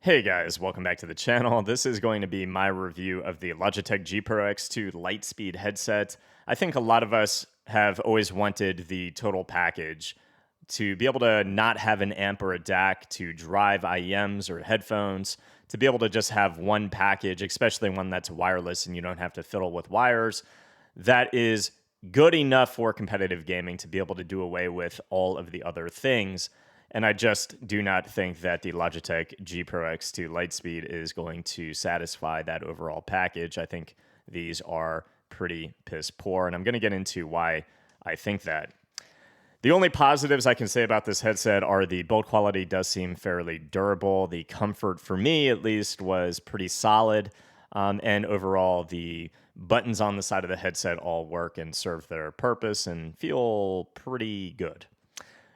Hey guys, welcome back to the channel. This is going to be my review of the Logitech G Pro X2 Lightspeed headset. I think a lot of us have always wanted the total package to be able to not have an amp or a DAC to drive IEMs or headphones, to be able to just have one package, especially one that's wireless and you don't have to fiddle with wires, that is good enough for competitive gaming to be able to do away with all of the other things. And I just do not think that the Logitech G Pro X2 Lightspeed is going to satisfy that overall package. I think these are pretty piss poor, and I'm going to get into why I think that. The only positives I can say about this headset are the build quality does seem fairly durable. The comfort, for me at least, was pretty solid. And overall, the buttons on the side of the headset all work and serve their purpose and feel pretty good.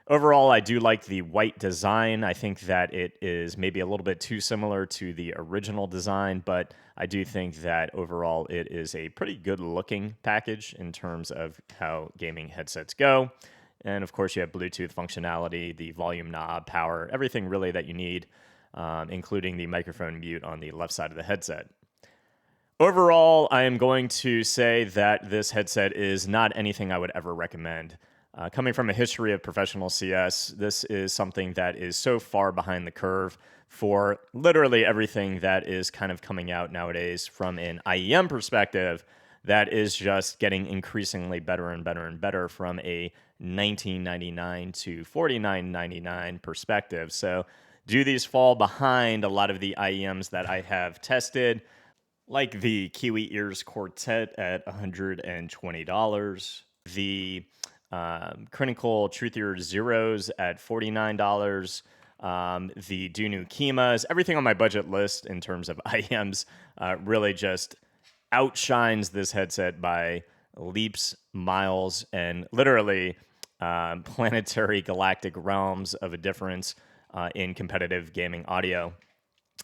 Overall, I do like the white design. I think that it is maybe a little bit too similar to the original design, but I do think that overall it is a pretty good looking package in terms of how gaming headsets go. And of course, you have Bluetooth functionality, the volume knob, power, everything really that you need, including the microphone mute on the left side of the headset. Overall, I am going to say that this headset is not anything I would ever recommend. Coming from a history of professional CS, this is something that is so far behind the curve for literally everything that is kind of coming out nowadays from an IEM perspective that is just getting increasingly better and better and better from a $19.99 to $49.99 perspective. So do these fall behind a lot of the IEMs that I have tested, like the Kiwi Ears Quartet at $120, the Critical Truth Ear Zeros at $49, the Dunu Kimas, everything on my budget list in terms of IEMs really just outshines this headset by leaps, miles, and literally planetary galactic realms of a difference in competitive gaming audio.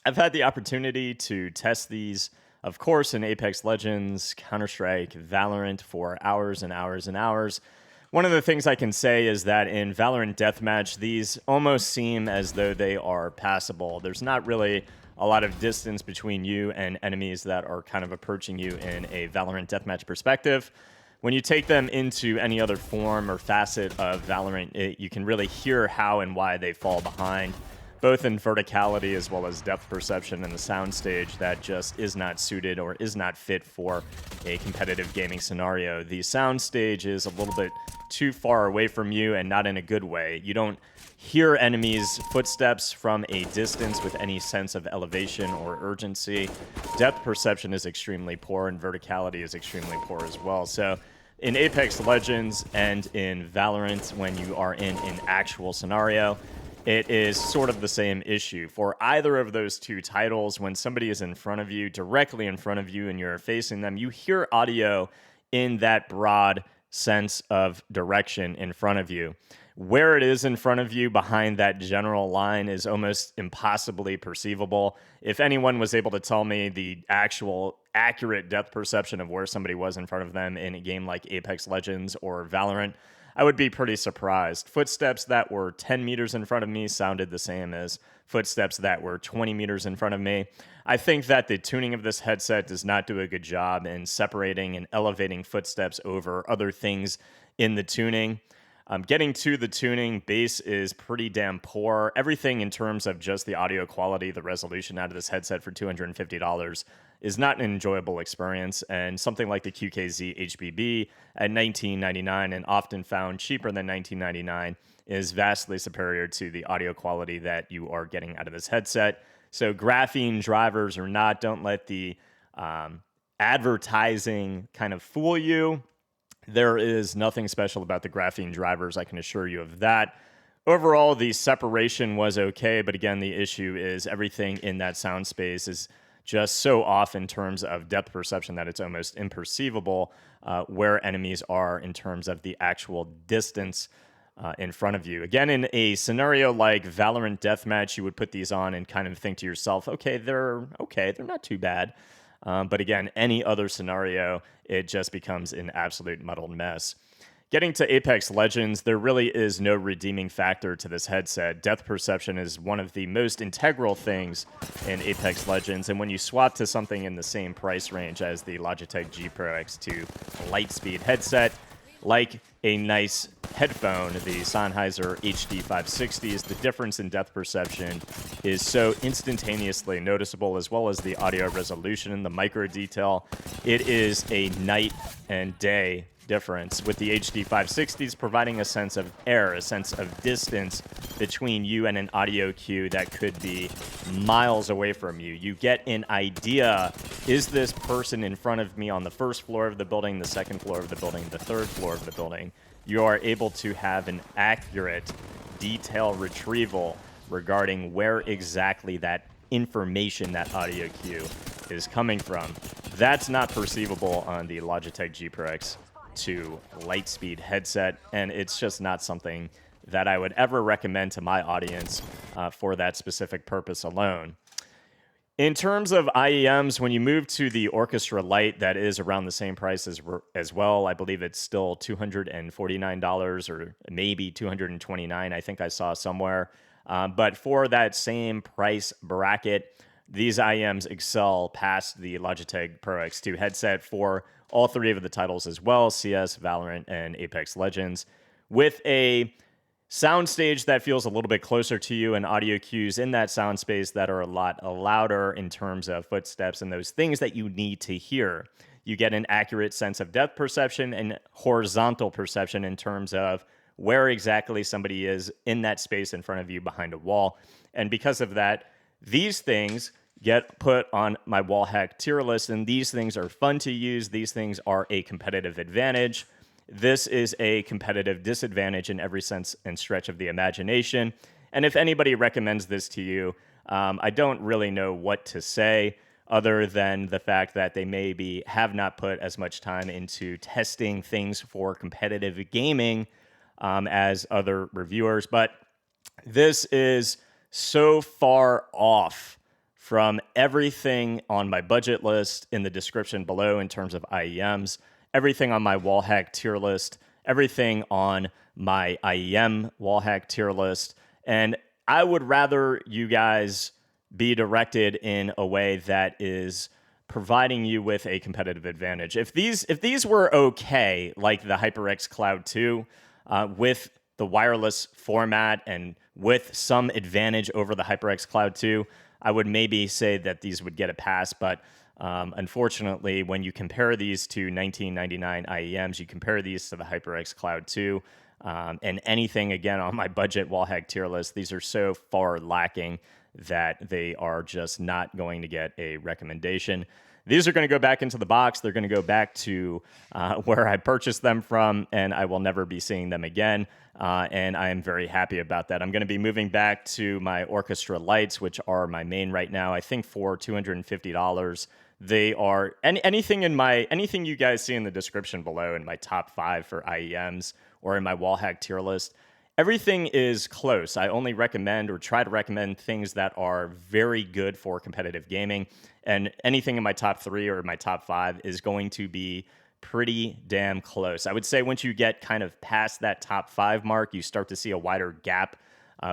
I've had the opportunity to test these, of course, in Apex Legends, Counter-Strike, Valorant for hours and hours and hours. One of the things I can say is that in Valorant Deathmatch, these almost seem as though they are passable. There's not really a lot of distance between you and enemies that are kind of approaching you in a Valorant Deathmatch perspective. When you take them into any other form or facet of Valorant, you can really hear how and why they fall behind, both in verticality as well as depth perception and the soundstage that just is not suited or is not fit for a competitive gaming scenario. The soundstage is a little bit too far away from you and not in a good way. You don't hear enemies' footsteps from a distance with any sense of elevation or urgency. Depth perception is extremely poor and verticality is extremely poor as well. So in Apex Legends and in Valorant, when you are in an actual scenario, it is sort of the same issue. For either of those two titles, when somebody is in front of you, directly in front of you, and you're facing them, you hear audio in that broad sense of direction in front of you. Where it is in front of you behind that general line is almost impossibly perceivable. If anyone was able to tell me the actual accurate depth perception of where somebody was in front of them in a game like Apex Legends or Valorant, I would be pretty surprised. Footsteps that were 10 meters in front of me sounded the same as footsteps that were 20 meters in front of me. I think that the tuning of this headset does not do a good job in separating and elevating footsteps over other things in the tuning. Getting to the tuning, bass is pretty damn poor. Everything in terms of just the audio quality, the resolution out of this headset for $250 is not an enjoyable experience, and something like the QKZ HBB at $19.99 and often found cheaper than $19.99 is vastly superior to the audio quality that you are getting out of this headset. So graphene drivers or not, don't let the advertising kind of fool you. There is nothing special about the graphene drivers, I can assure you of that. Overall, the separation was okay, but again, the issue is everything in that sound space is just so off in terms of depth perception that it's almost imperceivable where enemies are in terms of the actual distance in front of you. Again, in a scenario like Valorant Deathmatch, you would put these on and kind of think to yourself, okay, they're not too bad. But again, any other scenario, it just becomes an absolute muddled mess. Getting to Apex Legends, there really is no redeeming factor to this headset. Depth perception is one of the most integral things in Apex Legends, and when you swap to something in the same price range as the Logitech G Pro X2 Lightspeed headset, like a nice headphone, the Sennheiser HD 560s, the difference in depth perception is so instantaneously noticeable, as well as the audio resolution and the micro detail. It is a night and day difference, with the HD 560s providing a sense of air, a sense of distance between you and an audio cue that could be miles away from you. You get an idea, is this person in front of me on the first floor of the building, the second floor of the building, the third floor of the building? You are able to have an accurate detail retrieval regarding where exactly that information, that audio cue, is coming from. That's not perceivable on the Logitech G Pro X to Lightspeed headset, and it's just not something that I would ever recommend to my audience for that specific purpose alone. In terms of IEMs, when you move to the Orchestra Lite, that is around the same price as well. I believe it's still $249 or maybe $229, I think I saw somewhere. But for that same price bracket, these IEMs excel past the Logitech Pro X2 headset for all three of the titles as well: CS, Valorant, and Apex Legends, with a soundstage that feels a little bit closer to you and audio cues in that sound space that are a lot louder in terms of footsteps and those things that you need to hear. You get an accurate sense of depth perception and horizontal perception in terms of where exactly somebody is in that space in front of you behind a wall. And because of that, these things get put on my Wallhack tier list, and these things are fun to use. These things are a competitive advantage. This is a competitive disadvantage in every sense and stretch of the imagination. And if anybody recommends this to you, I don't really know what to say other than the fact that they maybe have not put as much time into testing things for competitive gaming as other reviewers. But this is so far off from everything on my budget list in the description below in terms of IEMs, everything on my Wallhack tier list, everything on my IEM Wallhack tier list. And I would rather you guys be directed in a way that is providing you with a competitive advantage. If these were okay, like the HyperX Cloud 2, with the wireless format and with some advantage over the HyperX Cloud 2, I would maybe say that these would get a pass, but unfortunately, when you compare these to $19.99 IEMs, you compare these to the HyperX Cloud 2, and anything, again, on my budget Wallhack tier list, these are so far lacking that they are just not going to get a recommendation. These are going to go back into the box. They're going to go back to where I purchased them from, and I will never be seeing them again. And I am very happy about that. I'm going to be moving back to my Orchestra Lights, which are my main right now, I think for $250. They are anything you guys see in the description below in my top 5 for IEMs or in my Wallhack tier list. Everything is close. I only recommend or try to recommend things that are very good for competitive gaming. And anything in my top 3 or my top 5 is going to be pretty damn close. I would say once you get kind of past that top 5 mark, you start to see a wider gap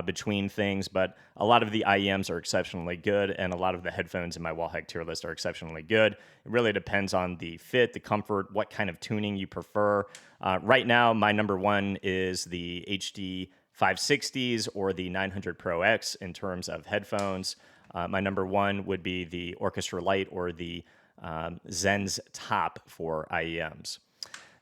between things. But a lot of the IEMs are exceptionally good, and a lot of the headphones in my Wallhack tier list are exceptionally good. It really depends on the fit, the comfort, what kind of tuning you prefer. Right now, my number 1 is the HD 560s or the 900 Pro X in terms of headphones. My number 1 would be the Orchestra Lite or the Zen's Top for IEMs.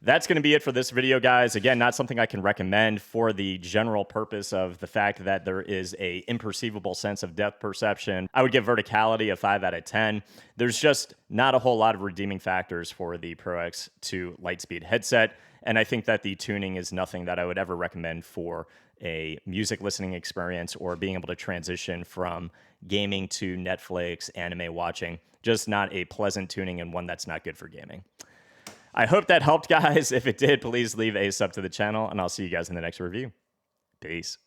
That's going to be it for this video, guys. Again, not something I can recommend for the general purpose of the fact that there is a imperceivable sense of depth perception. I would give verticality a 5 out of 10. There's just not a whole lot of redeeming factors for the Pro X to Lightspeed headset, and I think that the tuning is nothing that I would ever recommend for a music listening experience or being able to transition from gaming to Netflix, anime watching. Just not a pleasant tuning and one that's not good for gaming. I hope that helped, guys. If it did, please leave a sub to the channel, and I'll see you guys in the next review. Peace.